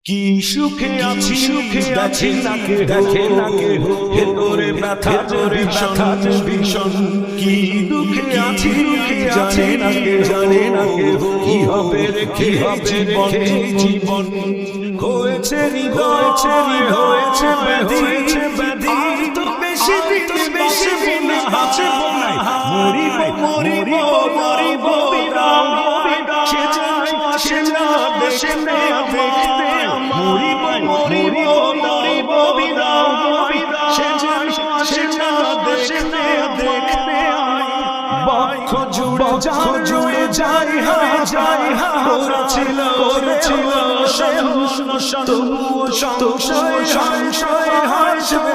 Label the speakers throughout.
Speaker 1: কি সুখে আছি দেখে না কেহ ভেতরে ব্যথা ভীষণ কি দুঃখে আছি জানে না কেহ কি হবে রেখে জীবন হয়েছে হৃদয় হয়েছে ব্যাধি তো বেশি দিন আছে মরিব সে দেখতে মরিব দেখতে বক্ষ জুড়ে যাই করেছিল তবুও সংশয় হাসবে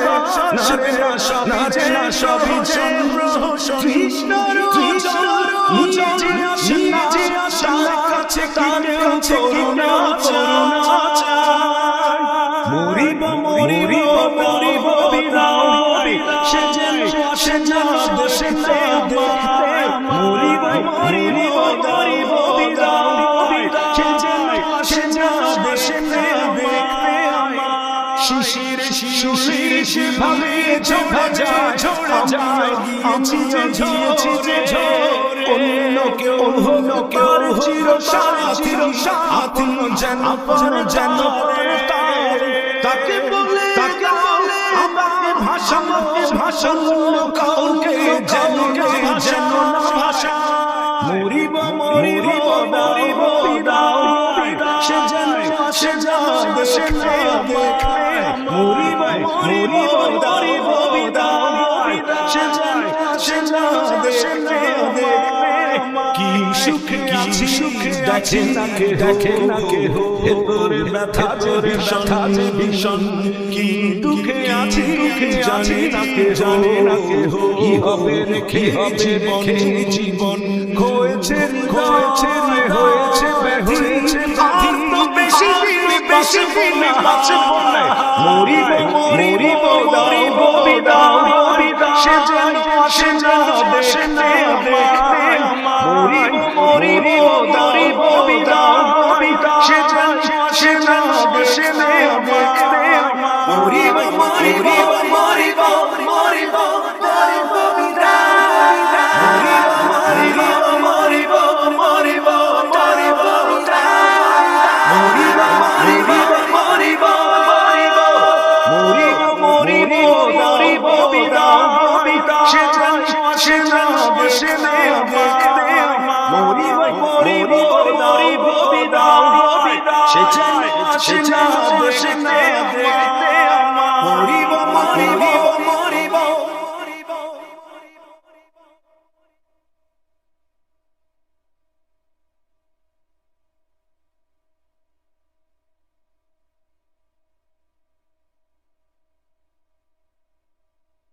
Speaker 1: না সবই চন্দ্র কৃষ্ণর নিজে আসার কাছে করুণা মরিব বিদায় সে দেশে দেখতে মরিব বিদায় সে দেশে দেখতে শিশির ভাবে ঝরে যায় গিয়েছি অন্য কেউ চির সাথী যেন তাকে বলে আমাকে ভাষা কাউকে যেন না ভাষা মরিব সে দেশে দেখতে মরিব বিদায় সে দেশে দেখতে কি সুখে দেখে না কেহ ভেতরে ব্যথা ভীষণ কি দুঃখে আছি জানে না কেহ কি হবে রেখে জীবন হয়েছে ব্যাধি তো বেশি দিন আছে মরিব বিদায় সে দেশে দেখতে মরিব বিদায় সে দেশে দেখতে মরিব সে দেশে দেখতে